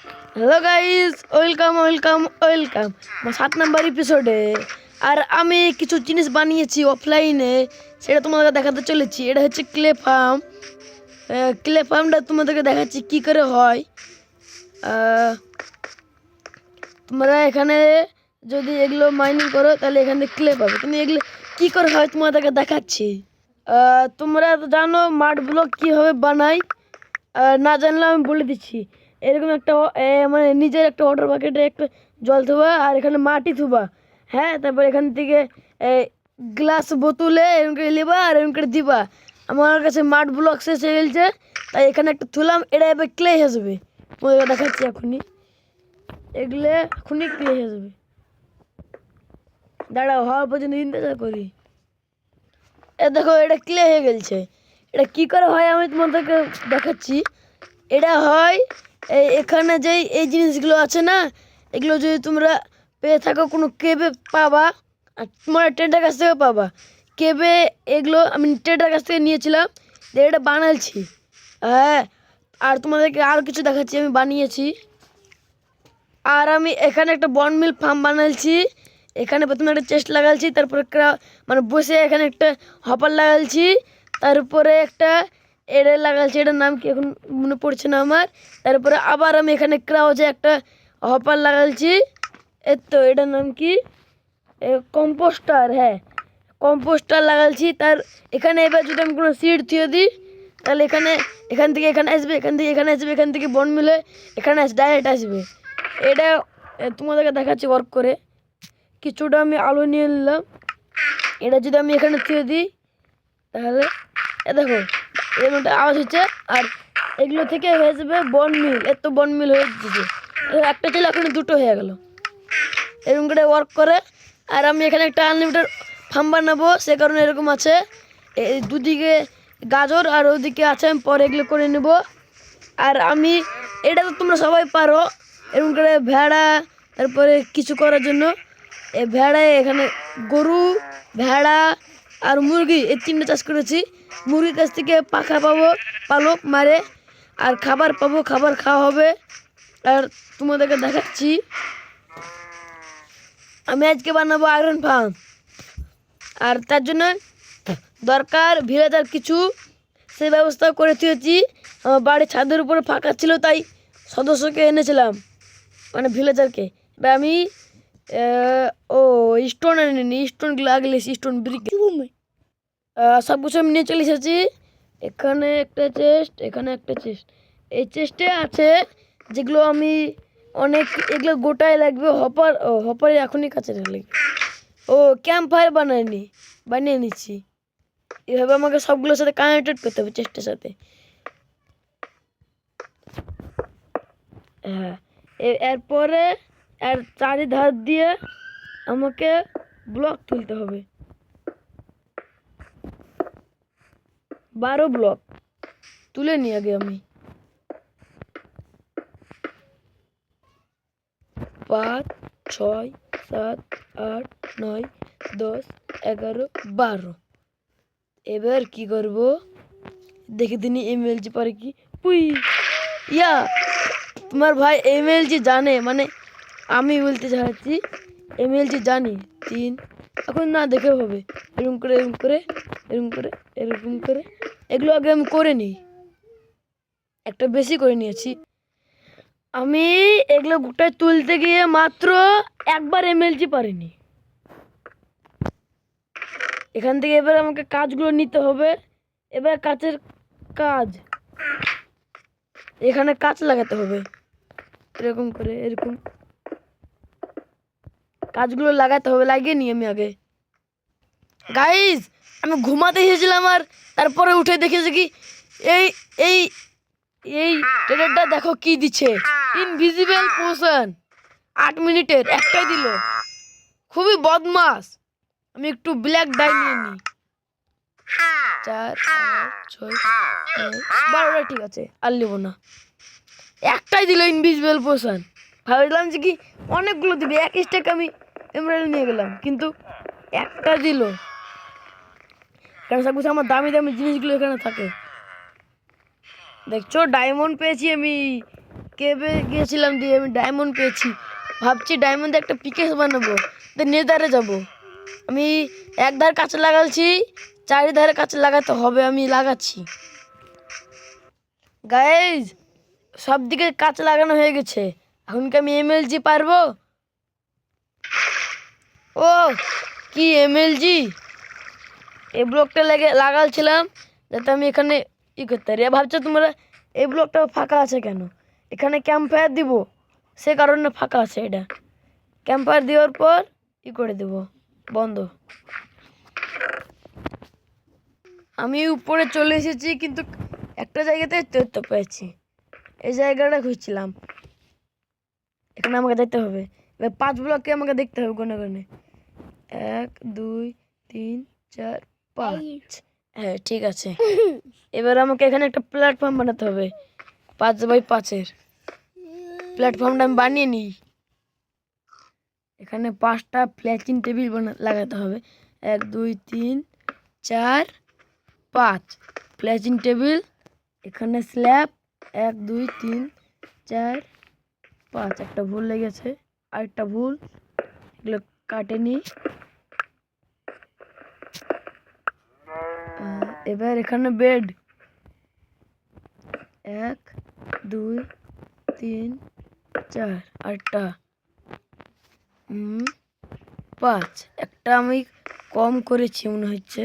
Hello guys, welcome welcome welcome আমার 7 number এপিসোডে। আর আমি কিছু জিনিস বানিয়েছি অফলাইনে, সেটা তোমাদেরকে দেখাতে চলেছি। এটা হচ্ছে ক্লে ফার্ম। ক্লে ফার্মটা তোমাদেরকে দেখাচ্ছি কি করে হয়। তোমরা এখানে যদি এগুলো মাইনিং করো তাহলে এখান থেকে ক্লে পাবে, কিন্তু এগুলো কী করে হয় তোমাদেরকে দেখাচ্ছি। তোমরা তো জানো মাড ব্লক কীভাবে বানাই, না জানলে আমি বলে দিচ্ছি। এরকম একটা মানে নিজের একটা ওয়াটার বাকেটে একটা জল থুবা, আর এখানে মাটি থুবা। হ্যাঁ, তারপর এখান থেকে গ্লাস বোতলে এরকম করে নেবা আর এরকম করে দিবা। আমার কাছে মাড ব্লক শেষ হয়ে গেছে, তাই এখানে একটা থুলাম। এটা এবার ক্লে আসবে, তোমাদের দেখাচ্ছি এখনই। এগুলো এখনই ক্লে আসবে, দাঁড়াও হওয়ার পর্যন্ত ইন্তজার করি। দেখো এটা ক্লে হয়ে গেছে। এটা কী করে হয় আমি তোমাদেরকে দেখাচ্ছি। এটা হয় এখানে যেই এই জিনিসগুলো আছে না, এগুলো যদি তোমরা পেয়ে থাকো কোনো কেবে পাবা, আর তোমরা ট্রেডার কাছ থেকে পাবা। কেবে এগুলো আমি ট্রেডার কাছ থেকে নিয়েছিলাম, দিয়ে এটা বানাচ্ছি। হ্যাঁ, আর তোমাদেরকে আরও কিছু দেখাচ্ছি আমি বানিয়েছি। আর আমি এখানে একটা বনমিল ফার্ম বানাচ্ছি। এখানে প্রথমে একটা চেস্ট লাগাচ্ছি, তারপরে মানে বসে এখানে একটা হপার লাগাচ্ছি, তারপরে একটা এড়ে লাগাচ্ছি। এটার নাম কি এখন মনে পড়ছে না আমার। তারপরে আবার আমি এখানে ক্রাউচে একটা হপার লাগাচ্ছি। তো এটার নাম কি, কম্পোস্টার। হ্যাঁ, কম্পোস্টার লাগাচ্ছি। তার এখানে এবার যদি আমি কোনো সিড থিয়ে দিই তাহলে এখান থেকে এখানে আসবে, এখান থেকে এখানে আসবে, এখান থেকে বন মিলে এখানে ডাইরেক্ট আসবে। এটা তোমাদেরকে দেখাচ্ছি ওয়ার্ক করে। কিছুটা আমি আলো নিয়ে নিলাম, এটা যদি আমি এখানে থুয়ে দিই তাহলে দেখো এরকম একটা আওয়াজ হচ্ছে। আর এগুলো থেকে হয়ে যাবে বন মিল। এত বন মিল হয়ে যাচ্ছে, একটা ছিল এখন দুটো হয়ে গেল। এরকম করে ওয়ার্ক করে। আর আমি এখানে একটা আনলিমিটেড ফার্ম বানাবো, সে কারণে এরকম আছে। এই দুদিকে গাজর আর ওদিকে আছে, আমি পরে এগুলো করে নেব। আর আমি এটা তো তোমরা সবাই পারো, এরকম করে ভেড়া তারপরে কিছু করার জন্য এই ভেড়ায় এখানে গরু, ভেড়া আর মুরগি, এই তিনটে চাষ করেছি। মুরগির কাছ থেকে পাখা পাবো, পালক মারে, আর খাবার পাবো, খাবার খাওয়া হবে। আর তোমাদেরকে দেখাচ্ছি আমি আজকে বানাবো আয়রন ফার্ম। আর তার জন্য দরকার ভিলেজার কিছু, সেই ব্যবস্থা করে দিয়েছি। আমার বাড়ির ছাদের উপরে ফাঁকা ছিল, তাই সদস্যকে এনেছিলাম, মানে ভিলেজারকে। এবার আমি ও স্টোন আনিনি, স্টোনগুলো আগলে স্টোন ব্রিক সব কিছু আমি নিয়ে চলে এসেছি। এখানে একটা চেস্ট, এখানে একটা চেস্ট। এই চেস্টে আছে যেগুলো আমি অনেক, এগুলো গোটায় লাগবে। হপারে এখনই কাছে লাগবে। ও ক্যাম্প ফায়ার বানিয়ে নিচ্ছি। এভাবে আমাকে সবগুলোর সাথে কানেক্টেড করতে হবে চেস্টের সাথে। হ্যাঁ, এরপরে আর চারিধার দিয়ে আমাকে ব্লক তুলতে হবে, 12 ব্লক তুলে নিই আগে আমি। 5, 6, 7, 8, 9, 10, 11, 12। এবার কি করব দেখে দিনই এমএলজি পারে কি। পুই ইয়া, তোমার ভাই এমএলজি জানে, মানে আমি বলতে চাচ্ছি এমএলজি জানি 3। এখন না দেখেও হবে, এরকম করে এরকম করে এরকম করে এরকম করে এগুলো আগে আমি করে নিই। একটা বেশি করে নিয়েছি আমি। এগুলো গোটায় তুলতে গিয়ে মাত্র একবার এমএলজি পারিনি। এখান থেকে এবার আমাকে কাজগুলো নিতে হবে। এবার কাচের কাজ, এখানে কাচ লাগাতে হবে, এরকম করে এরকম কাজগুলো লাগাতে হবে। লাগিয়ে নিই আমি আগে। গাইজ, আমি ঘুমাতে এসেছিলাম, আর তারপরে উঠে দেখেছি কি এই এই এই ট্রেডারটা দেখো কি দিচ্ছে, ইনভিজিবল পোশন। 8 মিনিটের একটাই দিল, খুবই বদমাস। আমি একটু ব্ল্যাক ডাই নিয়ে নিই। 4, 5, 6, 9, 12টা ঠিক আছে, আর নেবো না। একটাই দিল ইনভিজিবল পোশন। ভাবলাম যে কি অনেকগুলো দিবে, এক স্টেক আমি এমরাল্ড নিয়ে গেলাম, কিন্তু একটা দিল। কারণ সব কিছু আমার দামি দামি জিনিসগুলো এখানে থাকে। দেখছো ডায়মন্ড পেয়েছি আমি, কেবে গিয়েছিলাম, দিয়ে আমি ডায়মন্ড পেয়েছি। ভাবছি ডায়মন্ডে একটা পিকেস বানাবো, নেদারে যাব। আমি একধার কাছে লাগাচ্ছি, চারিধারে কাছে লাগাতে হবে, আমি লাগাচ্ছি। গাইজ সব দিকে কাছে লাগানো হয়ে গেছে, এখন কি আমি এমএলজি পারবো? ও কি এমএলজি, এই ব্লকটা লাগাচ্ছিলাম যাতে আমি এখানে করতে পারি। ভাবছো তোমরা এই ব্লকটা ফাঁকা আছে কেন? এখানে ক্যাম্প ফায়ার দিব, সে কারণে ফাঁকা আছে। এটা ক্যাম্প ফায়ার দেওয়ার পর করে দেব বন্ধ। আমি উপরে চলে এসেছি, কিন্তু একটা জায়গাতে তথ্য পেয়েছি। এই জায়গাটা খুঁজছিলাম, এখানে আমাকে দেখতে হবে। এবার 5 ব্লককে আমাকে দেখতে হবে গনে গনে। 1 2 3 4 5। হ্যাঁ ঠিক আছে। এবার আমাকে এখানে একটা প্ল্যাটফর্ম বানাতে হবে, 5x5-এর প্ল্যাটফর্মটা আমি বানিয়ে নিই। এখানে 5টা ফ্ল্যাচিং টেবিল লাগাতে হবে। 1 2 3 4 5 ফ্ল্যাচিং টেবিল। এখানে স্ল্যাব 1 2 3 4 5। একটা ভুল লেগেছে, আরেকটা ভুল, এগুলো কাটে নি। এবার এখানে বেড 1 2 3 4 আটটা 5। একটা আমি কম করেছি মনে হচ্ছে,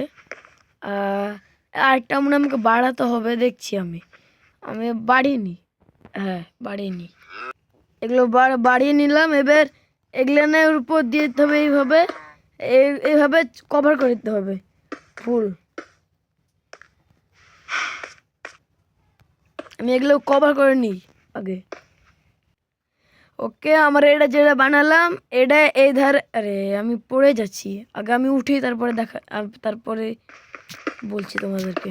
আরেকটা মনে আমাকে বাড়াতে হবে, দেখছি আমি বাড়িনি। হ্যাঁ বাড়িনি, এগুলো বাড়িয়ে নিলাম। এবার এগুলোর উপর দিয়ে দিতে হবে, এইভাবে কভার করে দিতে হবে ফুল। আমি এগুলো কভার করে নিই আগে। ওকে, আমার এটা যেটা বানালাম এটা এই ধারে, আরে আমি পড়ে যাচ্ছি, আগে আমি উঠি তারপরে তারপরে বলছি তোমাদেরকে।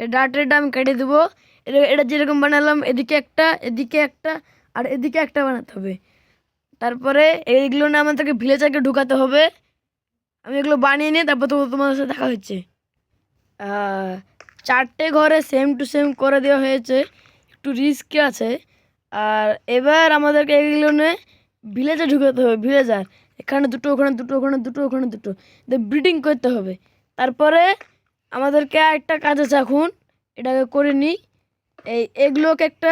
এই ডাটাটা আমি কেটে দেবো। এটা যেরকম বানালাম এদিকে একটা, এদিকে একটা, আর এদিকে একটা বানাতে হবে। তারপরে এইগুলো না আমাদেরকে ভিলেজারকে ঢুকাতে হবে। আমি এগুলো বানিয়ে নিয়ে তারপর তোমাদের সাথে দেখা হচ্ছে। 4টে ঘরে সেম টু সেম করে দেওয়া হয়েছে, একটু রিস্কি আছে। আর এবার আমাদেরকে এগুলো নিয়ে ভিলেজে ঢুকাতে হবে। ভিলেজার এখানে দুটো, ওখানে দুটো, ওখানে দুটো, ওখানে দুটো, ব্রিডিং করতে হবে। তারপরে আমাদেরকে একটা কাজ আছে, এখন এটাকে করে নিই। এগুলোকে একটা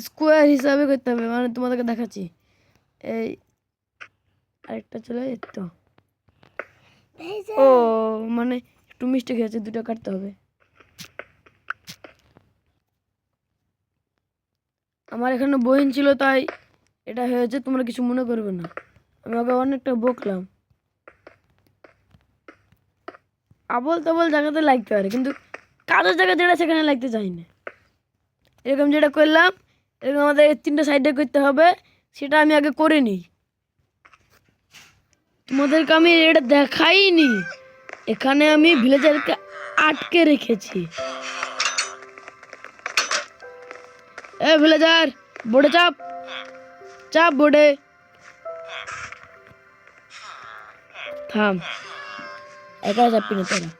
স্কোয়ার হিসাবে করতে হবে, মানে তোমাদেরকে দেখাচ্ছি। এই আরেকটা চলে তো, ও মানে একটু মিস্টেক হয়েছে, দুটো কাটতে হবে। আমার এখানে বহিন ছিল তাই এটা হয়েছে, তোমরা কিছু মনে করবে না। আমি ওকে অনেকটা বকলাম। আবল তাবল জায়গাতে লাগতে পারে, কিন্তু কাজের জায়গা যেটা সেখানে লাগতে চাই না। এরকম যেটা করলাম, এরকম আমাদের 3টে সাইডে করতে হবে, সেটা আমি আগে করে নিই। তোমাদেরকে আমি এটা দেখাইনি, এখানে আমি ভিলেজারকে আটকে রেখেছি। ভিলেজার বোর্ডে চাপ, চাপ বোর্ডে, থাম, একা চাপি না তোরা।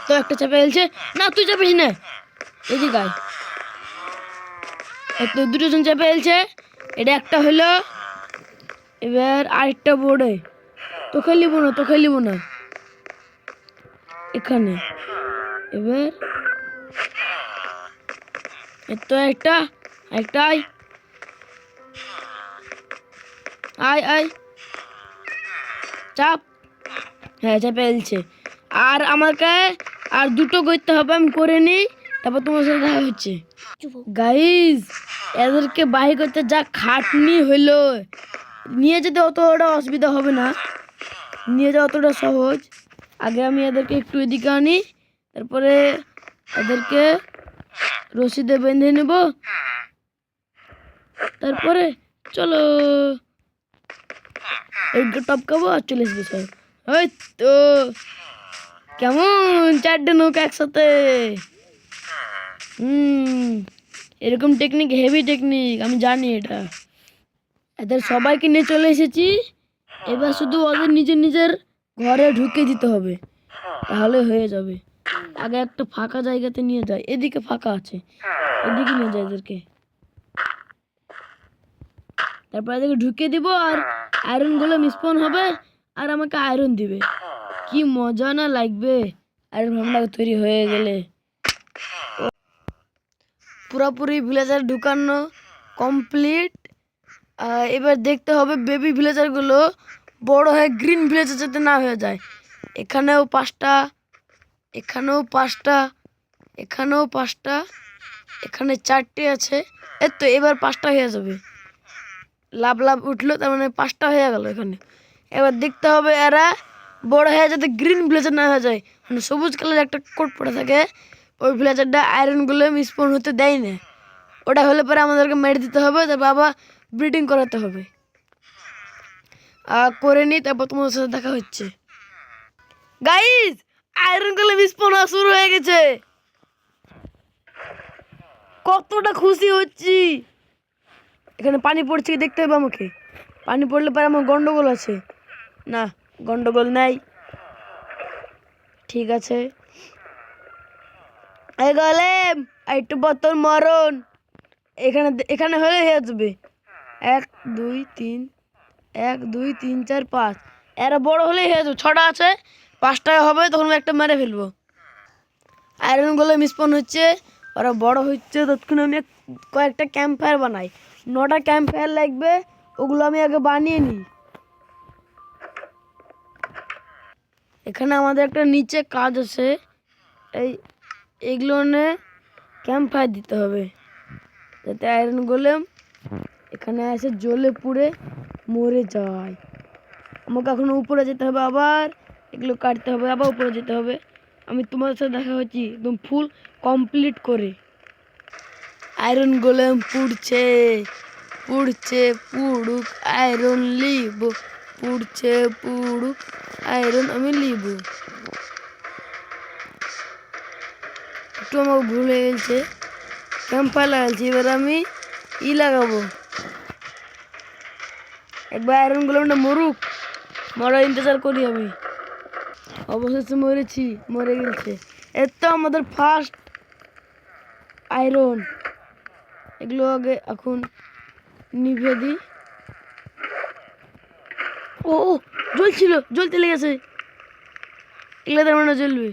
তো একটা চাপে ফেলছে না, তুই চাপিস না, এই যে গাই তো 2টো জন চাপে ফেলছে, এটা একটা হলো। এবার আরেকটা বোর্ডে, তোকে লিব না এখানে। এবার তো একটা আয় চাপ, হ্যাঁ চাপে ফেলছে। আর আমাকে আর 2টো করতে হবে, আমি করে নিই, তারপর তোমার সাথে দেখা হচ্ছে। গাইজ এদেরকে বাহির করতে যা খাটনি হইলো, নিয়ে যেতে অতটা অসুবিধা হবে না, নিয়ে যাওয়া অতটা সহজ। আগে আমি এদেরকে একটু এদিকে আনি, তারপরে এদেরকে রশিদে বেঁধে নেব, তারপরে চলো একটু টপকাবো আর চলে আসবে সব। ওই তো কেমন 4টে নৌকা একসাথে। এরকম টেকনিক হেভি টেকনিক, আমি জানি এটা। এদের সবাইকে নিয়ে চলে এসেছি, এবার শুধু ওদের নিজের ঘরে ঢুকে দিতে হবে। তাহলে হয়ে যাবে। আগে একটা ফাঁকা জায়গাতে নিয়ে যায়, এদিকে ফাঁকা আছে, এদিকে নিয়ে যায় এদেরকে। তারপর এদিকে ঢুকিয়ে দিব আর আয়রন গোলেম স্পন হবে আর আমাকে আয়রন দিবে। কি মজা না লাগবে আয়রন গোলেমটা তৈরি হয়ে গেলে। পুরোপুরি ভিলেজার ঢুকানো কমপ্লিট। এবার দেখতে হবে বেবি ভিলেজারগুলো বড় হয়ে গ্রিন ভিলেজার যাতে না হয়ে যায়। এখানেও 5টা, এখানেও 5টা, এখানেও 5টা, এখানে 4টে আছে। এই তো এবার 5টা হয়ে যাবে। লাভ লাভ উঠলো, তার মানে 5টা হয়ে গেল এখানে। এবার দেখতে হবে এরা বড় হয়ে যাতে গ্রিন ভিলেজার না হয়ে যায়, মানে সবুজ কালার একটা কোট পড়ে থাকে, ওই ভিলেজারটা আয়রনগুলো স্পন হতে দেয় না। ওটা হলে পরে আমাদেরকে মেরে দিতে হবে, তারপর আবার ব্রিডিং করাতে হবে। করে নিই, তারপর তোমার সাথে দেখা হচ্ছে। গাইস, আয়রনগুলো স্পন হওয়া শুরু হয়ে গেছে। কতটা খুশি হচ্ছি। এখানে পানি পড়ছে কি দেখতে হবে আমাকে। পানি পড়লে পরে আমার গন্ডগোল আছে। না, গন্ডগোল নাই, ঠিক আছে। এই গোলেম একটু বোতল মরণ। এখানে এখানে হলে হয়ে যাবে 1 2 3, 1 2 3 4 5। এরা বড় হলেই হয়ে যাবে। 6টা আছে, 5টা হবে, তখন একটা মেরে ফেলবো। আয়রন গোলেম স্পন হচ্ছে, ওরা বড় হচ্ছে, ততক্ষণ আমি কয়েকটা ক্যাম্প ফায়ার বানাই। 9টা ক্যাম্প ফায়ার লাগবে, ওগুলো আমি আগে বানিয়ে নিই। এখানে আমাদের একটা নিচে কাজ আছে, এইগুলো ক্যাম্প ফায়ার দিতে হবে যাতে আয়রন গোলেম এখানে এসে জ্বলে পুড়ে মরে যায়। আমাকে এখন উপরে যেতে হবে, আবার এগুলো কাটতে হবে, আবার উপরে যেতে হবে। আমি তোমার সাথে দেখা হচ্ছি একদম ফুল কমপ্লিট করে। আয়রন গোলেম পুড়ছে, পুড়ছে পুড়ুক, আয়রন লিব, পুড়ছে পুড়ুক, আয়রন আমি লিব। একটু আমার ভুল হয়ে গেছে, ক্যাম্প ফায়ার লাগাচ্ছি, এবার আমি লাগাবো। একবার আয়রন গোলেমটা মরুক, মরার ইন্তজার করি আমি। অবশেষে মরেছি, মরে গেছে। এর তো আমাদের ফার্স্ট আয়রন। এগুলো আগে এখন নিভে দিই। ও জ্বলছিল, জ্বলতে লেগেছে। এগুলো তার মানে জ্বলবে,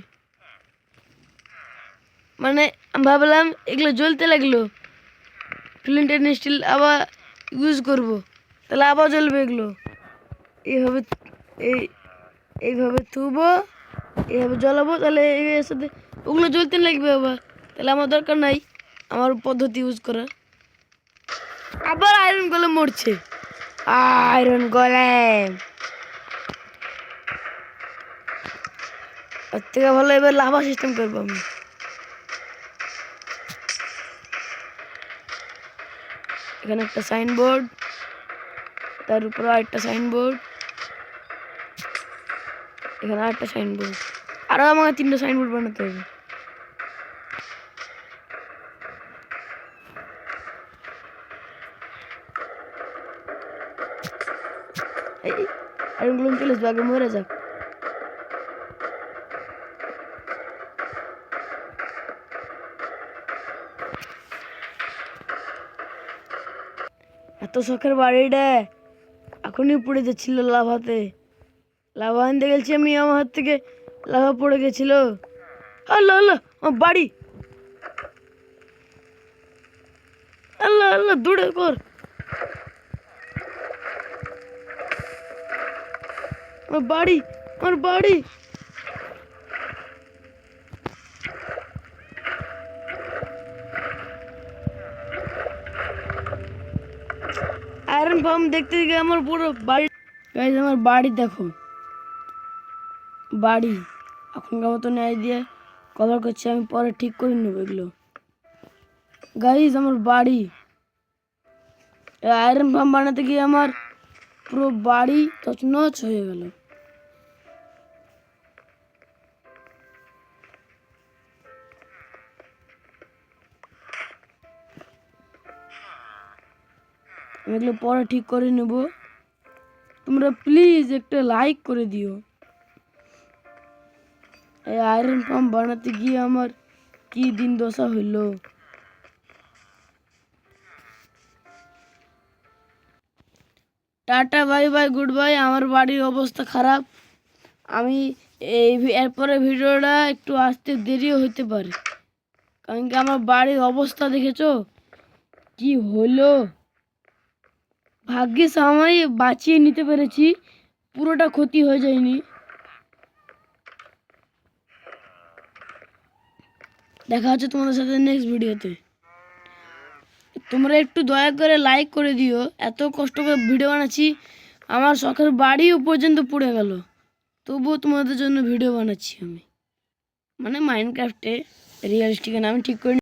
মানে আমি ভাবলাম এগুলো জ্বলতে লাগলো, ফ্লিন্ট এন্ড স্টিল আবার ইউজ করব, তাহলে আবার জ্বলবে এগুলো। এইভাবে এইভাবে থুবো, এইভাবে জ্বলাবো, তাহলে এর সাথে ওগুলো জ্বলতে লাগবে আবার। তাহলে আমার দরকার নাই আমার পদ্ধতি ইউজ করার। আবার আয়রন গোলেম মরছে। আয়রন গোলেম ওর থেকে ভালো এবার লাভা সিস্টেম করবো আমি। এখানে একটা সাইনবোর্ড, তার উপর আরেকটা সাইনবোর্ড, এখানে আরেকটা সাইনবোর্ড, আরো আমাকে 3টা সাইনবোর্ড বানাতে হবে। আয়রনগুলো চলে আসবে, আগে মরে যাক। এত শখের বাড়িটা এখনই পড়ে যাচ্ছিল লাভাতে। লাভা আনতে গেছি আমি, আমার হাত থেকে লাভা পড়ে গেছিল। আল্লাহ আল্লাহ, আমার বাড়ি, আল্লাহ আল্লাহ, দূরে কর। আমার বাড়ি, আমার বাড়ি। আয়রন ফার্ম দেখতে গিয়ে আমার পুরো বাড়ি। গাইজ, আমার বাড়ি দেখো, বাড়ি এখনকার মতো ন্যায় দিয়ে কভার করছি, আমি পরে ঠিক করে নেবো এগুলো। গাইজ, আমার বাড়ি, আয়রন ফার্ম বানাতে গিয়ে আমার পুরো বাড়ি তছনছ হয়ে গেল। আমি এগুলো পরে ঠিক করে নেব, তোমরা প্লিজ একটা লাইক করে দিও। এই আয়রন পাম্প বানাতে গিয়ে আমার কি দিন দশা হইল। Tata bye bye good bye. আমার বাড়ির অবস্থা খারাপ। আমি এরপরে ভিডিওটা একটু আসতে দেরিও হতে পারে, কারণ কি আমার বাড়ির অবস্থা দেখেছো কি হলো। ভাগ্যিস আমি বাঁচিয়ে নিতে পেরেছি, পুরোটা ক্ষতি হয়ে যায়নি। দেখা হচ্ছে তোমাদের সাথে নেক্সট ভিডিওতে। তোমরা একটু দয়া করে লাইক করে দিও। এত কষ্ট করে ভিডিও বানাচ্ছি, আমার শখের বাড়িও পর্যন্ত পড়ে গেল, তবুও তোমাদের জন্য ভিডিও বানাচ্ছি আমি। মানে মাইনক্রাফটে রিয়েলিস্টিক নাম ঠিক করে